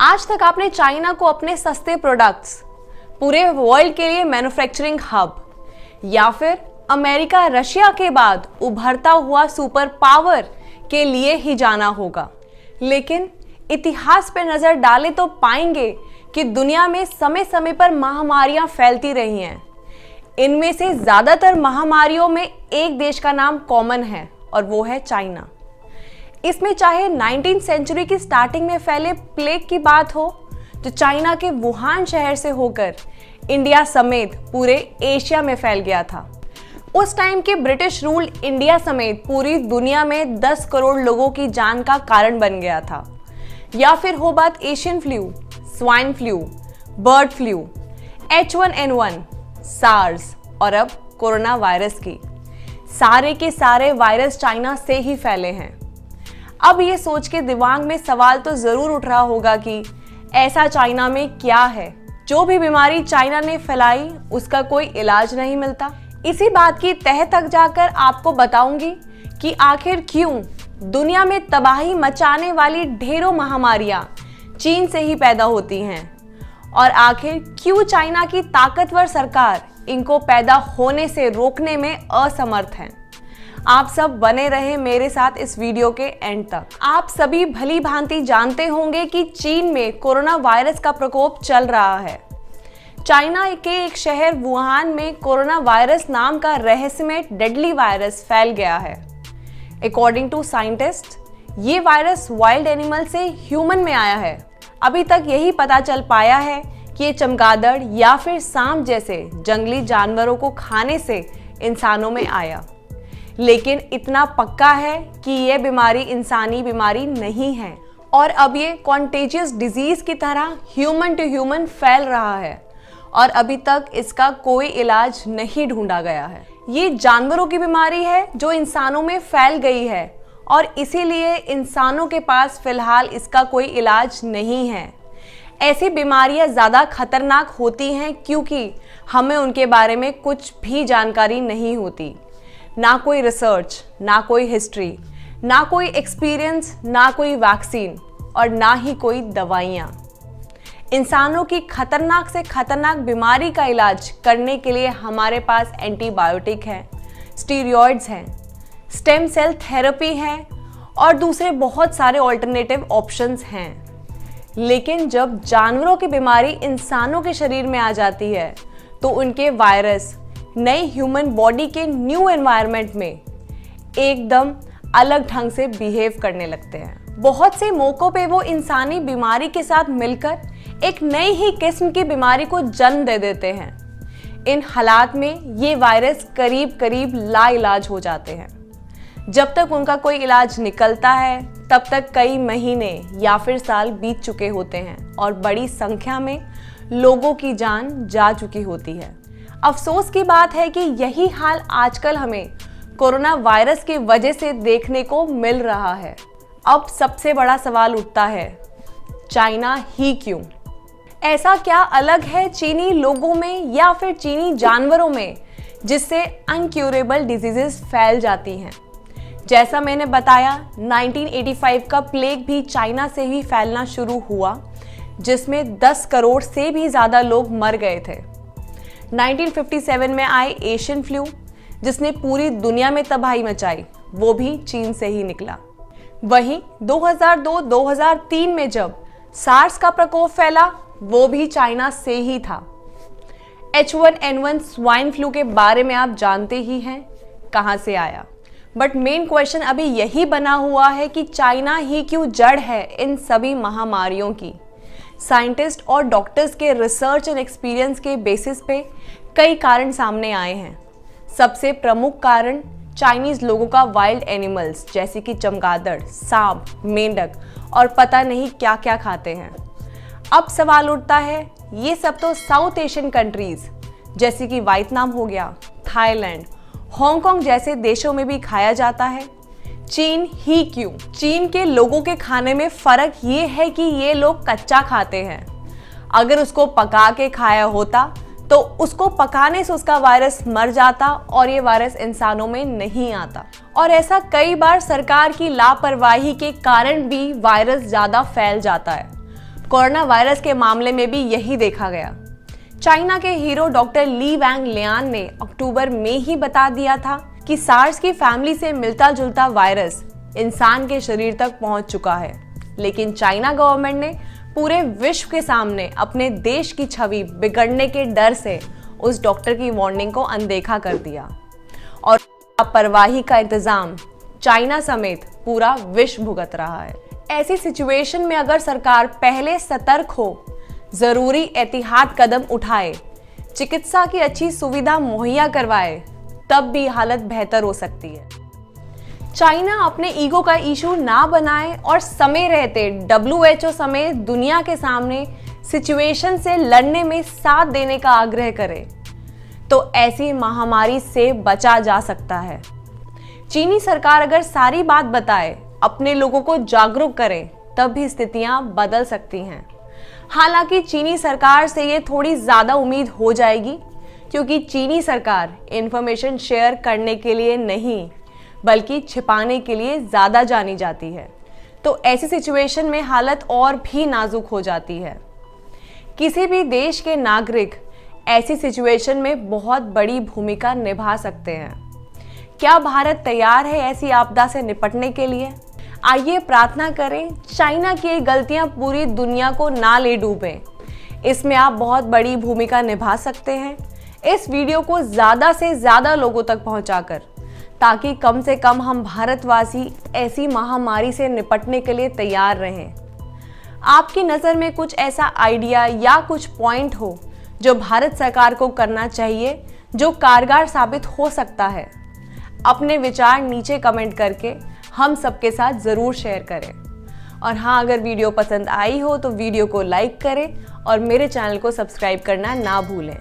आज तक आपने चाइना को अपने सस्ते प्रोडक्ट्स, पूरे वर्ल्ड के लिए मैन्युफैक्चरिंग हब या फिर अमेरिका रशिया के बाद उभरता हुआ सुपर पावर के लिए ही जाना होगा। लेकिन इतिहास पर नजर डालें तो पाएंगे कि दुनिया में समय समय पर महामारियां फैलती रही हैं। इनमें से ज्यादातर महामारियों में एक देश का नाम कॉमन है और वो है चाइना। इसमें चाहे 19वीं सेंचुरी की स्टार्टिंग में फैले प्लेग की बात हो, जो चाइना के वुहान शहर से होकर इंडिया समेत पूरे एशिया में फैल गया था। उस टाइम के ब्रिटिश रूल इंडिया समेत पूरी दुनिया में 10 करोड़ लोगों की जान का कारण बन गया था। या फिर हो बात Asian flu, swine flu, bird flu, H1N1, SARS और अब कोरोना वायरस की, सारे के सारे वायरस चाइना से ही फैले हैं। अब ये सोच के दिमाग में सवाल तो जरूर उठ रहा होगा कि ऐसा चाइना में क्या है जो भी बीमारी चाइना ने फैलाई उसका कोई इलाज नहीं मिलता। इसी बात की तह तक जाकर आपको बताऊंगी कि आखिर क्यों दुनिया में तबाही मचाने वाली ढेरों महामारियां चीन से ही पैदा होती हैं और आखिर क्यों चाइना की ताकतवर सरकार इनको पैदा होने से रोकने में असमर्थ है। आप सब बने रहे मेरे साथ इस वीडियो के एंड तक। आप सभी भली भांति जानते होंगे कि चीन में कोरोना वायरस का प्रकोप चल रहा है। चाइना के एक शहर वुहान में कोरोना वायरस नाम का रहस्यमय डेडली वायरस फैल गया है। अकॉर्डिंग टू साइंटिस्ट, ये वायरस वाइल्ड एनिमल से ह्यूमन में आया है। अभी तक यही पता चल पाया है कि ये चमगादड़ या फिर सांप जैसे जंगली जानवरों को खाने से इंसानों में आया। लेकिन इतना पक्का है कि यह बीमारी इंसानी बीमारी नहीं है और अब ये कॉन्टेजियस डिजीज की तरह ह्यूमन टू ह्यूमन फैल रहा है और अभी तक इसका कोई इलाज नहीं ढूंढा गया है। ये जानवरों की बीमारी है जो इंसानों में फैल गई है और इसीलिए इंसानों के पास फिलहाल इसका कोई इलाज नहीं है। ऐसी बीमारियां ज़्यादा खतरनाक होती हैं क्योंकि हमें उनके बारे में कुछ भी जानकारी नहीं होती। ना कोई रिसर्च, ना कोई हिस्ट्री, ना कोई एक्सपीरियंस, ना कोई वैक्सीन और ना ही कोई दवाइयाँ। इंसानों की खतरनाक से खतरनाक बीमारी का इलाज करने के लिए हमारे पास एंटीबायोटिक है, स्टीरॉयड्स हैं, स्टेम सेल थेरेपी है और दूसरे बहुत सारे ऑल्टरनेटिव ऑप्शंस हैं। लेकिन जब जानवरों की बीमारी इंसानों के शरीर में आ जाती है तो उनके वायरस नई ह्यूमन बॉडी के न्यू एनवायरनमेंट में एकदम अलग ढंग से बिहेव करने लगते हैं। बहुत से मौकों पे वो इंसानी बीमारी के साथ मिलकर एक नई ही किस्म की बीमारी को जन्म दे देते हैं। इन हालात में ये वायरस करीब करीब लाइलाज हो जाते हैं। जब तक उनका कोई इलाज निकलता है तब तक कई महीने या फिर साल बीत चुके होते हैं और बड़ी संख्या में लोगों की जान जा चुकी होती है। अफसोस की बात है कि यही हाल आजकल हमें कोरोना वायरस की वजह से देखने को मिल रहा है। अब सबसे बड़ा सवाल उठता है, चाइना ही क्यों? ऐसा क्या अलग है चीनी लोगों में या फिर चीनी जानवरों में जिससे अनक्यूरेबल डिजीजेस फैल जाती हैं? जैसा मैंने बताया, 1985 का प्लेग भी चाइना से ही फैलना शुरू हुआ जिसमें 10 करोड़ से भी ज़्यादा लोग मर गए थे। 1957 में आए एशियन फ्लू जिसने पूरी दुनिया में तबाही मचाई, वो भी चीन से ही निकला। वहीं 2002-2003 में जब सार्स का प्रकोप फैला, वो भी चाइना से ही था। H1N1 स्वाइन फ्लू के बारे में आप जानते ही हैं कहां से आया। बट मेन क्वेश्चन अभी यही बना हुआ है कि चाइना ही क्यों जड़ है इन सभी महामारियों की। साइंटिस्ट और डॉक्टर्स के रिसर्च एंड एक्सपीरियंस के बेसिस पे कई कारण सामने आए हैं। सबसे प्रमुख कारण चाइनीज लोगों का वाइल्ड एनिमल्स जैसे कि चमगादड़, सांप, मेंढक और पता नहीं क्या क्या खाते हैं। अब सवाल उठता है, ये सब तो साउथ एशियन कंट्रीज जैसे कि वियतनाम हो गया, थाईलैंड, हांगकांग जैसे देशों में भी खाया जाता है। चीन ही क्यों? चीन के लोगों के खाने में फर्क ये है कि ये लोग कच्चा खाते हैं। अगर उसको पका के खाया होता तो उसको पकाने से उसका वायरस मर जाता और ये वायरस इंसानों में नहीं आता। और ऐसा कई बार सरकार की लापरवाही के कारण भी वायरस ज्यादा फैल जाता है। कोरोना वायरस के मामले में भी यही देखा गया। चाइना के हीरो डॉक्टर ली वैंग लियान ने अक्टूबर में ही बता दिया था कि सार्स की फैमिली से मिलता जुलता वायरस इंसान के शरीर तक पहुंच चुका है, लेकिन चाइना गवर्नमेंट ने पूरे विश्व के सामने अपने देश की छवि बिगड़ने के डर से उस डॉक्टर की वार्निंग को अनदेखा कर दिया और लापरवाही का इंतजाम चाइना समेत पूरा विश्व भुगत रहा है। ऐसी सिचुएशन में अगर सरकार पहले सतर्क हो, जरूरी एहतियात कदम उठाए, चिकित्सा की अच्छी सुविधा मुहैया करवाए, तब भी हालत बेहतर हो सकती है। चाइना अपने ईगो का इशू ना बनाए और समय रहते WHO समेत दुनिया के सामने सिचुएशन से लड़ने में साथ देने का आग्रह करे, तो ऐसी महामारी से बचा जा सकता है। चीनी सरकार अगर सारी बात बताए, अपने लोगों को जागरूक करे, तब भी स्थितियां बदल सकती हैं। हालांकि चीनी सरकार से ये थोड़ी ज़्यादा उम्मीद हो जाएगी, क्योंकि चीनी सरकार इंफॉर्मेशन शेयर करने के लिए नहीं बल्कि छिपाने के लिए ज़्यादा जानी जाती है। तो ऐसी सिचुएशन में हालत और भी नाजुक हो जाती है। किसी भी देश के नागरिक ऐसी सिचुएशन में बहुत बड़ी भूमिका निभा सकते हैं। क्या भारत तैयार है ऐसी आपदा से निपटने के लिए? आइए प्रार्थना करें चाइना की ये गलतियां पूरी दुनिया को ना ले डूबें। इसमें आप बहुत बड़ी भूमिका निभा सकते हैं इस वीडियो को ज़्यादा से ज़्यादा लोगों तक पहुंचाकर, ताकि कम से कम हम भारतवासी ऐसी महामारी से निपटने के लिए तैयार रहें। आपकी नज़र में कुछ ऐसा आइडिया या कुछ पॉइंट हो जो भारत सरकार को करना चाहिए, जो कारगर साबित हो सकता है, अपने विचार नीचे कमेंट करके हम सबके साथ ज़रूर शेयर करें। और हाँ, अगर वीडियो पसंद आई हो तो वीडियो को लाइक करें और मेरे चैनल को सब्सक्राइब करना ना भूलें।